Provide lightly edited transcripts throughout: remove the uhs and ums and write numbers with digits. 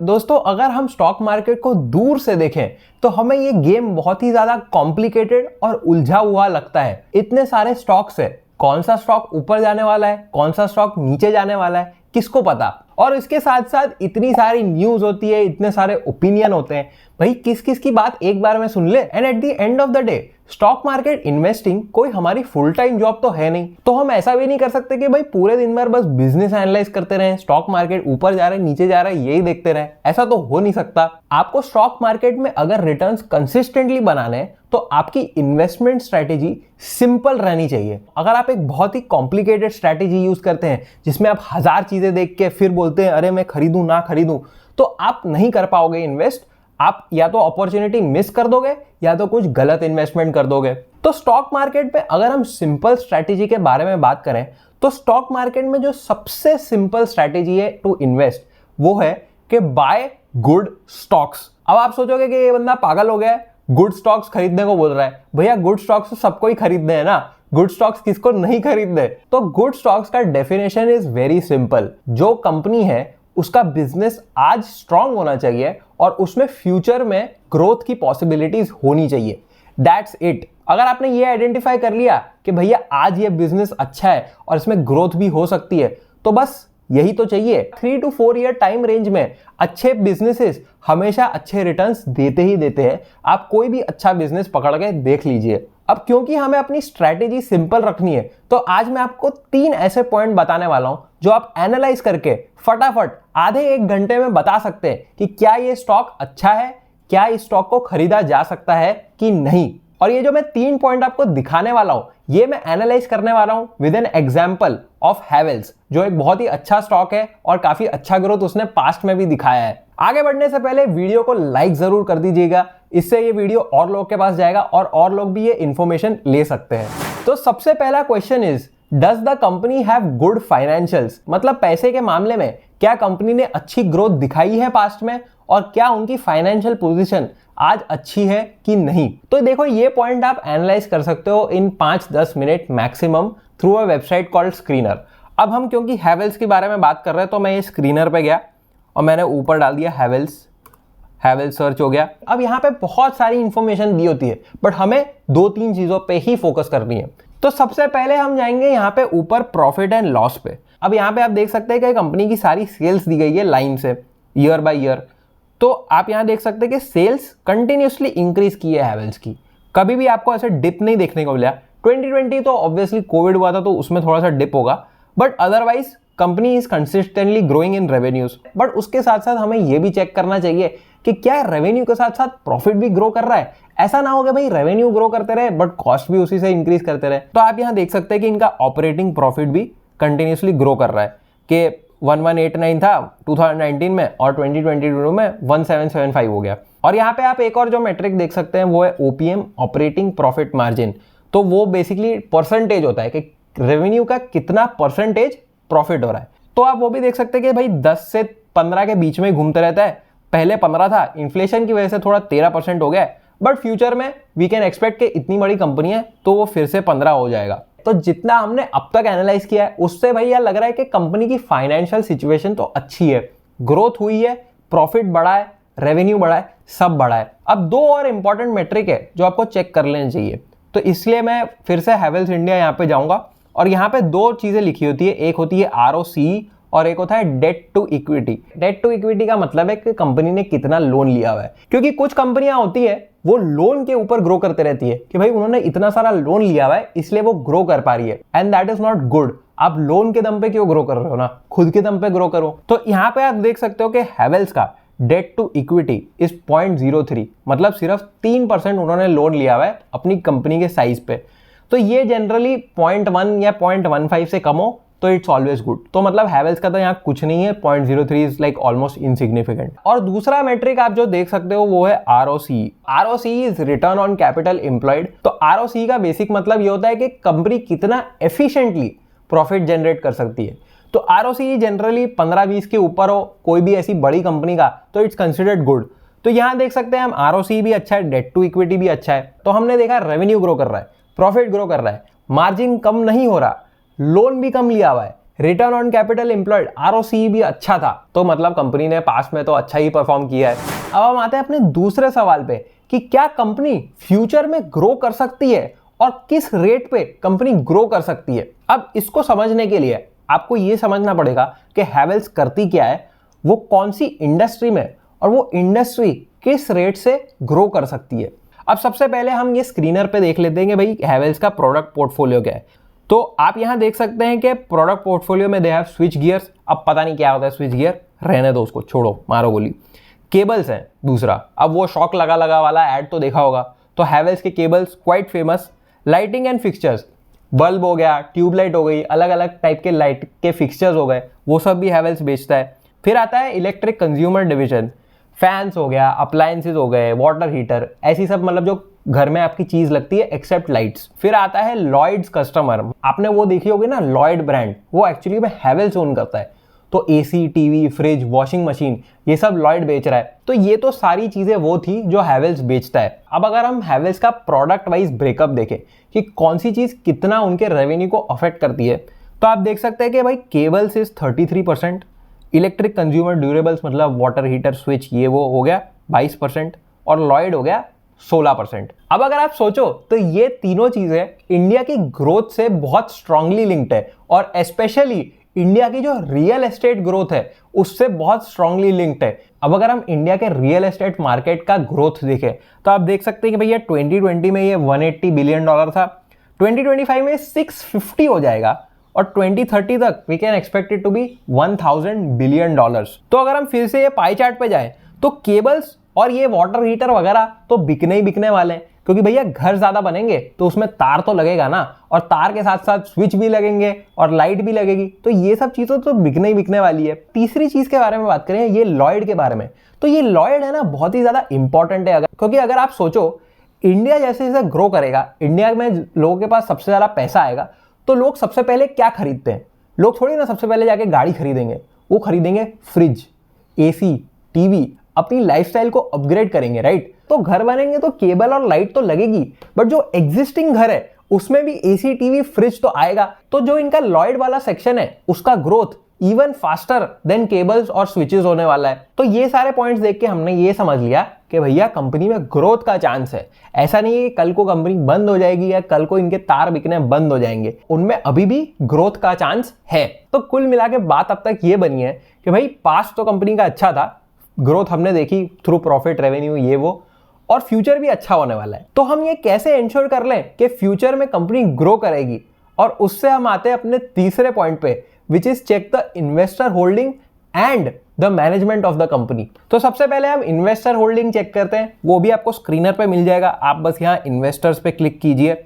दोस्तों अगर हम स्टॉक मार्केट को दूर से देखें तो हमें ये गेम बहुत ही ज्यादा कॉम्प्लिकेटेड और उलझा हुआ लगता है। इतने सारे स्टॉक्स है, कौन सा स्टॉक ऊपर जाने वाला है, कौन सा स्टॉक नीचे जाने वाला है, किसको पता। और इसके साथ साथ इतनी सारी न्यूज होती है, इतने सारे ओपिनियन होते हैं, भाई किस किस की बात एक बार में सुन ले। And at the end of the day stock market investing कोई हमारी फुल टाइम जॉब तो है नहीं, तो हम ऐसा भी नहीं कर सकते कि भाई पूरे दिन भर बस बिजनेस एनालाइज करते रहें, स्टॉक मार्केट ऊपर जा रहा है नीचे जा रहा है यही देखते रहें। ऐसा तो हो नहीं सकता। आपको स्टॉक मार्केट में अगर रिटर्न्स कंसिस्टेंटली बनाने हैं तो आपकी इन्वेस्टमेंट स्ट्रेटेजी सिंपल रहनी चाहिए। अगर आप एक बहुत ही कॉम्प्लिकेटेड स्ट्रेटेजी यूज करते हैं जिसमें आप 1000 चीजें देख के फिर बोलते हैं अरे मैं खरीदूं ना खरीदूं, तो आप नहीं कर पाओगे इन्वेस्ट। आप या तो अपॉर्चुनिटी मिस कर दोगे या तो कुछ गलत इन्वेस्टमेंट कर दोगे। तो स्टॉक मार्केट में अगर हम सिंपल स्ट्रैटेजी के बारे में बात करें तो स्टॉक मार्केट में जो सबसे सिंपल स्ट्रैटेजी है टू इन्वेस्ट वो है कि बाय गुड स्टॉक्स। अब आप सोचोगे कि ये बंदा पागल हो गया है, गुड स्टॉक्स खरीदने को बोल रहा है। भैया गुड स्टॉक्स तो सबको ही खरीदने हैं ना, गुड स्टॉक्स किसको नहीं खरीदने। तो गुड स्टॉक्स का डेफिनेशन इज वेरी सिंपल। जो कंपनी है उसका बिजनेस आज स्ट्रांग होना चाहिए और उसमें फ्यूचर में ग्रोथ की पॉसिबिलिटीज होनी चाहिए। That's it. अगर आपने ये आइडेंटिफाई कर लिया कि भैया आज ये बिजनेस अच्छा है और इसमें ग्रोथ भी हो सकती है, तो बस यही तो चाहिए। 3 to 4 ईयर टाइम रेंज में अच्छे बिजनेसेस हमेशा अच्छे रिटर्न्स देते ही देते हैं। आप कोई भी अच्छा बिजनेस पकड़ के देख लीजिए। अब क्योंकि हमें अपनी स्ट्रैटेजी सिंपल रखनी है तो आज मैं आपको 3 ऐसे पॉइंट बताने वाला हूं जो आप एनालाइज करके फटाफट आधे 1 घंटे में बता सकते हैं कि क्या ये स्टॉक अच्छा है, क्या इस स्टॉक को खरीदा जा सकता है कि नहीं। और ये जो मैं 3 पॉइंट आपको दिखाने वाला हूं ये मैं एनालाइज करने वाला हूं with an example of Havells, जो एक बहुत ही अच्छा स्टॉक है और काफी अच्छा ग्रोथ उसने पास्ट में भी दिखाया है। आगे बढ़ने से पहले वीडियो को लाइक जरूर कर दीजिएगा, इससे ये वीडियो और लोगों के पास जाएगा और लोग भी ये इंफॉर्मेशन ले सकते हैं। तो सबसे पहला question is, does the company have good financials? मतलब पैसे के मामले में क्या कंपनी ने अच्छी ग्रोथ दिखाई है पास्ट में और क्या उनकी फाइनेंशियल पोजीशन आज अच्छी है कि नहीं। तो देखो ये पॉइंट आप एनालाइज कर सकते हो इन 5-10 minute maximum through a website called screener. अब हम क्योंकि हैवेल्स के बारे में बात कर रहे हैं तो मैं ये स्क्रीनर पे गया और मैंने ऊपर डाल दिया हैवेल्स सर्च हो गया। अब यहाँ पे बहुत सारी इंफॉर्मेशन दी होती है बट हमें 2-3 चीजों पे ही फोकस करनी है। तो सबसे पहले हम जाएंगे यहाँ पे ऊपर प्रॉफिट एंड लॉस पे। अब यहाँ पे आप देख सकते हैं कि कंपनी की सारी सेल्स दी गई है लाइन से ईयर बाय ईयर। तो आप यहाँ देख सकते हैं कि सेल्स कंटिन्यूसली इंक्रीज की है हैवेल्स की, कभी भी आपको ऐसे डिप नहीं देखने को मिला। 2020 तो ऑब्वियसली कोविड हुआ था तो उसमें थोड़ा सा डिप होगा, but otherwise company is consistently growing in revenues. But उसके साथ साथ हमें यह भी चेक करना चाहिए कि क्या रेवेन्यू के साथ साथ प्रॉफिट भी ग्रो कर रहा है। ऐसा ना हो कि भाई रेवेन्यू ग्रो करते रहे बट कॉस्ट भी उसी से इंक्रीज करते रहे। तो आप यहाँ देख सकते हैं कि इनका ऑपरेटिंग प्रॉफिट भी कंटिन्यूसली ग्रो कर रहा है कि 1189 था 2019 में और 2022 में 1775 हो गया। और यहाँ पे आप एक और जो मेट्रिक देख सकते हैं वो है ओपीएम, ऑपरेटिंग प्रॉफिट मार्जिन। तो वो बेसिकली परसेंटेज होता है कि रेवेन्यू का कितना परसेंटेज प्रॉफिट हो रहा है। तो आप वो भी देख सकते हैं कि भाई 10 से 15 के बीच में घूमते रहता है। पहले 15 था, इन्फ्लेशन की वजह से थोड़ा 13% हो गया है, बट फ्यूचर में वी कैन एक्सपेक्ट कि इतनी बड़ी कंपनी है तो वो फिर से 15 हो जाएगा। तो जितना हमने अब तक एनालाइज किया है उससे भाई यह लग रहा है कि कंपनी की फाइनेंशियल सिचुएशन तो अच्छी है, ग्रोथ हुई है, प्रॉफिट बढ़ा है, रेवेन्यू बढ़ा है, सब बढ़ा है। अब 2 और इंपॉर्टेंट मेट्रिक है जो आपको चेक कर लेनी चाहिए। तो इसलिए मैं फिर से हैवेल्स इंडिया यहाँ पे जाऊंगा और यहाँ पे 2 चीजें लिखी होती है, एक होती है ROCE और एक होता है debt to equity. Debt to equity का मतलब है कि कंपनी ने कितना लोन लिया हुआ है, क्योंकि कुछ कंपनियां होती है वो लोन के ऊपर ग्रो करते रहती है कि भाई उन्होंने इतना सारा लोन लिया हुआ है इसलिए वो ग्रो कर पा रही है, and that is not good. आप लोन के दम पे क्यों ग्रो कर रहे हो ना, खुद के दम पे ग्रो करो। तो यहाँ पे आप देख सकते हो कि हैवेल्स का डेट टू इक्विटी इज 0.03, मतलब सिर्फ 3% उन्होंने लोन लिया हुआ है अपनी कंपनी के साइज पे। तो ये जनरली 0.1 या 0.15 से कम हो तो इट्स ऑलवेज गुड। तो मतलब हैवेल्स का तो यहाँ कुछ नहीं है, 0.03 इज लाइक ऑलमोस्ट इनसिग्निफिकेंट। और दूसरा मेट्रिक आप जो देख सकते हो वो है ROCE। ROCE is return on capital employed. तो ROCE का बेसिक मतलब ये होता है कि कंपनी कितना एफिशिएंटली प्रॉफिट जनरेट कर सकती है। तो ROCE जनरली 15-20 के ऊपर हो कोई भी ऐसी बड़ी कंपनी का तो इट्स कंसिडर्ड गुड। तो यहाँ देख सकते हैं हम ROCE भी अच्छा है, डेट टू इक्विटी भी अच्छा है। तो हमने देखा रेवेन्यू ग्रो कर रहा है, प्रॉफिट ग्रो कर रहा है, मार्जिन कम नहीं हो रहा, लोन भी कम लिया हुआ है, return on capital employed ROCE भी अच्छा था, तो मतलब कंपनी ने पास में तो अच्छा ही परफॉर्म किया है। अब हम आते हैं अपने दूसरे सवाल पे कि क्या कंपनी फ्यूचर में ग्रो कर सकती है और किस रेट पे कंपनी ग्रो कर सकती है। अब इसको समझने के लिए आपको ये समझना पड़ेगा कि हैवेल्स करती क्या है, वो कौन सी इंडस्ट्री में, और वो इंडस्ट्री किस रेट से ग्रो कर सकती है। अब सबसे पहले हम ये स्क्रीनर पे देख लेते हैं कि भाई हैवेल्स का प्रोडक्ट पोर्टफोलियो क्या है। तो आप यहां देख सकते हैं कि प्रोडक्ट पोर्टफोलियो में दे हैव स्विच गियर्स। अब पता नहीं क्या होता है स्विच गियर, रहने दो उसको, छोड़ो, मारो गोली। केबल्स हैं दूसरा, अब वो शॉक लगा लगा वाला ऐड तो देखा होगा, तो हैवेल्स के cables quite famous. Lighting and fixtures, bulb हो गया, ट्यूबलाइट हो गई, अलग अलग टाइप के लाइट के फिक्सचर्स हो गए, वो सब भी हैवेल्स बेचता है। फिर आता है इलेक्ट्रिक कंज्यूमर डिवीजन, फैंस हो गया, अप्लायंसेज हो गए, वाटर हीटर, ऐसी सब मतलब जो घर में आपकी चीज लगती है एक्सेप्ट लाइट्स। फिर आता है लॉयड्स कस्टमर, आपने वो देखी होगी ना लॉयड ब्रांड, वो एक्चुअली में हैवेल्स ओन करता है। तो AC, TV, fridge, washing machine, ये सब लॉयड बेच रहा है। तो ये तो सारी चीजें वो थी जो हैवेल्स बेचता है। अब अगर हम हैवेल्स का प्रोडक्ट वाइज ब्रेकअप देखें कि कौन सी चीज कितना उनके रेवेन्यू को अफेक्ट करती है, तो आप देख सकते हैं कि भाई cables is 33%, electric consumer durables मतलब वाटर हीटर, स्विच, ये वो हो गया 22%, और लॉयड हो गया 16%। अब अगर आप सोचो तो ये तीनों चीजें इंडिया की ग्रोथ से बहुत स्ट्रांगली लिंक्ड है, और स्पेशली इंडिया की जो रियल एस्टेट ग्रोथ है उससे बहुत स्ट्रांगली लिंक्ड है। अब अगर हम इंडिया के रियल एस्टेट मार्केट का ग्रोथ देखें तो आप देख सकते हैं कि भैया 2020 में ये $180 बिलियन था, 2025 में 650 हो जाएगा, और 2030 तक we can expect it to be $1000 billion. तो अगर हम फिर से ये पाई चार्ट पे जाएं तो केबल्स और ये वाटर हीटर वगैरह तो बिकने ही बिकने वाले हैं, क्योंकि भैया घर ज्यादा बनेंगे तो उसमें तार तो लगेगा ना, और तार के साथ साथ स्विच भी लगेंगे और लाइट भी लगेगी, तो ये सब चीजें तो बिकने ही बिकने वाली है। तीसरी चीज के बारे में बात करें, ये लॉयड के बारे में, तो ये लॉयड है ना बहुत ही ज्यादा इंपॉर्टेंट है, क्योंकि अगर आप सोचो इंडिया जैसे जैसे ग्रो करेगा, इंडिया में लोगों के पास सबसे ज्यादा पैसा आएगा, तो लोग सबसे पहले क्या खरीदते हैं, लोग थोड़ी ना सबसे पहले जाके गाड़ी खरीदेंगे, वो खरीदेंगे फ्रिज, एसी, टीवी, अपनी लाइफस्टाइल को अपग्रेड करेंगे, राइट। तो घर बनेंगे तो केबल और लाइट तो लगेगी, बट जो एग्जिस्टिंग घर है उसमें भी एसी, टीवी, फ्रिज तो आएगा। तो जो इनका लॉयड वाला सेक्शन है उसका growth even faster than cables और स्विचेस होने वाला है। तो ये सारे पॉइंट्स देख के हमने ये समझ लिया कि भैया कंपनी में ग्रोथ का चांस है। ऐसा नहीं है कि कल को कंपनी बंद हो जाएगी या कल को इनके तार बिकने बंद हो जाएंगे, उनमें अभी भी ग्रोथ का चांस है। तो कुल मिला के बात अब तक ये बनी है कि भाई पास्ट तो कंपनी का अच्छा था, ग्रोथ हमने देखी थ्रू प्रॉफिट, रेवेन्यू, ये वो, और फ्यूचर भी अच्छा होने वाला है। तो हम ये कैसे इंश्योर कर लें कि फ्यूचर में कंपनी ग्रो करेगी, और उससे हम आते हैं अपने तीसरे पॉइंट पे, which is check the investor holding and the management of the company. तो सबसे पहले हम इन्वेस्टर होल्डिंग चेक करते हैं, वो भी आपको स्क्रीनर पे मिल जाएगा। आप बस यहाँ इन्वेस्टर्स पे क्लिक कीजिए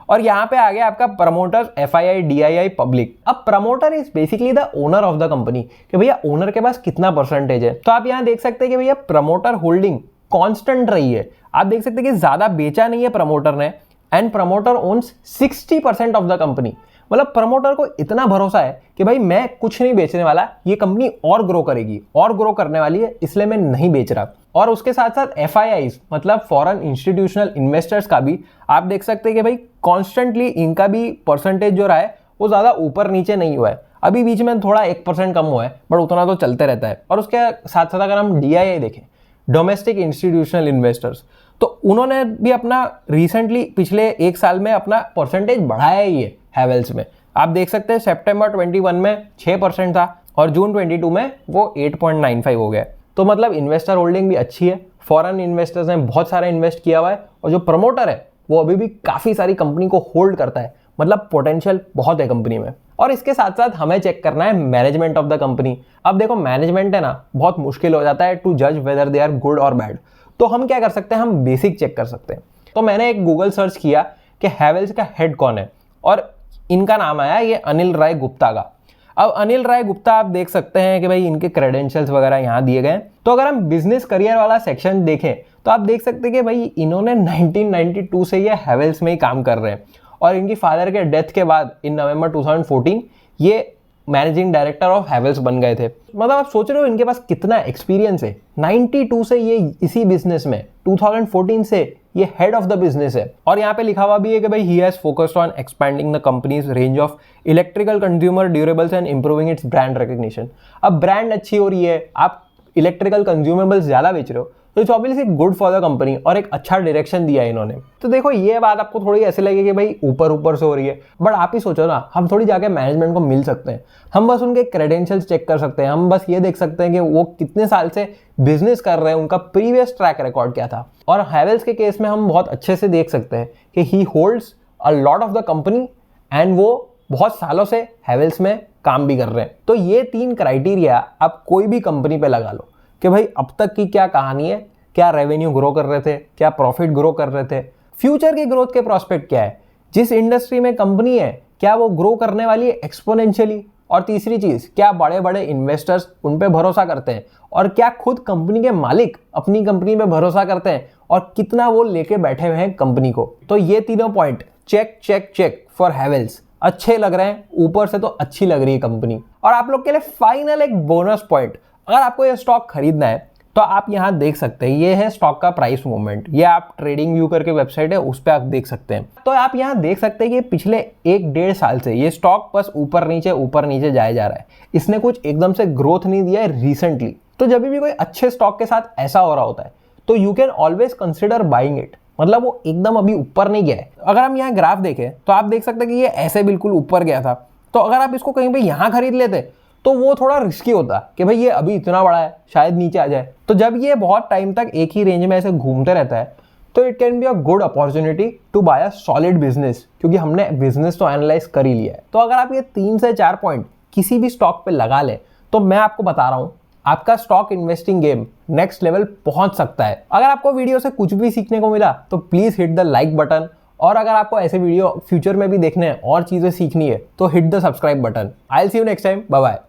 और यहाँ पे आ गया आपका प्रमोटर्स, FII, DII, पब्लिक। अब promoter is basically the owner of the company, कि भैया ओनर के पास कितना परसेंटेज है। तो आप यहाँ देख सकते हैं कि भैया प्रमोटर होल्डिंग कांस्टेंट रही है। आप देख सकते हैं कि ज्यादा बेचा नहीं है प्रमोटर ने, and promoter owns 60% of the company. मतलब प्रमोटर को इतना भरोसा है कि भाई मैं कुछ नहीं बेचने वाला, ये कंपनी और ग्रो करेगी, और ग्रो करने वाली है, इसलिए मैं नहीं बेच रहा। और उसके साथ साथ FIIs मतलब फॉरेन इंस्टीट्यूशनल इन्वेस्टर्स का भी आप देख सकते हैं कि भाई कॉन्स्टेंटली इनका भी परसेंटेज जो रहा है वो ज्यादा ऊपर नीचे नहीं हुआ है। अभी बीच में थोड़ा 1% कम हुआ है, बट उतना तो चलते रहता है। और उसके साथ साथ अगर हम DII देखें, डोमेस्टिक इंस्टीट्यूशनल इन्वेस्टर्स, तो उन्होंने भी अपना रिसेंटली पिछले 1 साल में अपना परसेंटेज बढ़ाया ही है हैवेल्स में। आप देख सकते हैं सितंबर 21 में 6% था और जून 22 में वो 8.95 हो गया। तो मतलब इन्वेस्टर होल्डिंग भी अच्छी है, फॉरेन इन्वेस्टर्स ने बहुत सारा इन्वेस्ट किया हुआ है, और जो प्रमोटर है वो अभी भी काफ़ी सारी कंपनी को होल्ड करता है, मतलब पोटेंशियल बहुत है कंपनी में। और इसके साथ साथ हमें चेक करना है मैनेजमेंट ऑफ द कंपनी। अब देखो मैनेजमेंट है ना, बहुत मुश्किल हो जाता है टू जज वेदर दे आर गुड और बैड। तो हम क्या कर सकते हैं, हम बेसिक चेक कर सकते हैं। तो मैंने एक गूगल सर्च किया कि हैवेल्स का हेड कौन है, और इनका नाम आया ये अनिल राय गुप्ता का। अब अनिल राय गुप्ता आप देख सकते हैं कि भाई इनके क्रेडेंशियल्स वगैरह यहाँ दिए गए। तो अगर हम बिजनेस करियर वाला सेक्शन देखें तो आप देख सकते हैं कि भाई इन्होंने 1992 से ये हैवेल्स में ही काम कर रहे हैं, और इनकी फादर के डेथ के बाद इन नवंबर 2014 ये मैनेजिंग डायरेक्टर ऑफ हैवेल्स बन गए थे। मतलब आप सोच रहे हो इनके पास कितना एक्सपीरियंस है। 92 से ये इसी बिजनेस में, 2014 से ये हेड ऑफ द बिजनेस है। और यहाँ पे लिखा हुआ भी है कि भाई he has focused on expanding the companies range of electrical consumer durables and improving it's brand recognition. अब ब्रांड अच्छी हो रही है, आप इलेक्ट्रिकल कंज्यूमेबल्स ज्यादा बेच रहे हो, तो it's obviously good for the company और एक अच्छा डायरेक्शन दिया है इन्होंने। तो देखो ये बात आपको थोड़ी ऐसे लगेगी कि भाई ऊपर ऊपर से हो रही है, बट आप ही सोचो ना, हम थोड़ी जाके मैनेजमेंट को मिल सकते हैं, हम बस उनके क्रेडेंशियल्स चेक कर सकते हैं, हम बस ये देख सकते हैं कि वो कितने साल से बिजनेस कर रहे हैं, उनका प्रीवियस ट्रैक रिकॉर्ड क्या था। और हैवेल्स के केस में हम बहुत अच्छे से देख सकते हैं कि ही holds a lot of the company and वो बहुत सालों से हैवेल्स में काम भी कर रहे हैं। तो ये 3 क्राइटेरिया आप कोई भी कंपनी पे लगा लो कि भाई अब तक की क्या कहानी है, क्या रेवेन्यू ग्रो कर रहे थे, क्या प्रॉफिट ग्रो कर रहे थे, फ्यूचर की ग्रोथ के प्रोस्पेक्ट क्या है, जिस इंडस्ट्री में कंपनी है क्या वो ग्रो करने वाली है एक्सपोनेंशियली, और तीसरी चीज क्या बड़े बड़े इन्वेस्टर्स उन पे भरोसा करते हैं, और क्या खुद कंपनी के मालिक अपनी कंपनी पे भरोसा करते हैं, और कितना वो लेके बैठे हुए हैं कंपनी को। तो ये तीनों point check check check for Havells, अच्छे लग रहे हैं, ऊपर से तो अच्छी लग रही है कंपनी। और आप लोग के लिए फाइनल एक बोनस पॉइंट, अगर आपको ये स्टॉक खरीदना है तो आप यहाँ देख सकते हैं, ये है स्टॉक का प्राइस मूवमेंट, ये आप ट्रेडिंग व्यू करके वेबसाइट है उस पर आप देख सकते हैं। तो आप यहाँ देख सकते हैं कि पिछले 1-1.5 साल से ये स्टॉक बस ऊपर नीचे जाया जा रहा है, इसने कुछ एकदम से ग्रोथ नहीं दिया है रिसेंटली। तो जब भी कोई अच्छे स्टॉक के साथ ऐसा हो रहा होता है तो you can always consider buying it, मतलब वो एकदम अभी ऊपर नहीं गया है। अगर हम यहाँ ग्राफ देखें तो आप देख सकते हैं कि ये ऐसे बिल्कुल ऊपर गया था, तो अगर आप इसको कहीं पे यहाँ खरीद लेते तो वो थोड़ा रिस्की होता कि भाई ये अभी इतना बड़ा है, शायद नीचे आ जाए। तो जब ये बहुत टाइम तक एक ही रेंज में ऐसे घूमते रहता है तो it can be a good opportunity to buy a solid business, क्योंकि हमने बिजनेस तो एनालाइज कर ही लिया है। तो अगर आप ये 3 से 4 पॉइंट किसी भी स्टॉक पे लगा ले तो मैं आपको बता रहा हूँ आपका stock investing game next level पहुंच सकता है। अगर आपको वीडियो से कुछ भी सीखने को मिला तो please hit the like button, और अगर आपको ऐसे वीडियो फ्यूचर में भी देखने हैं और चीजें सीखनी है तो hit the subscribe button. I will see you next time, bye bye.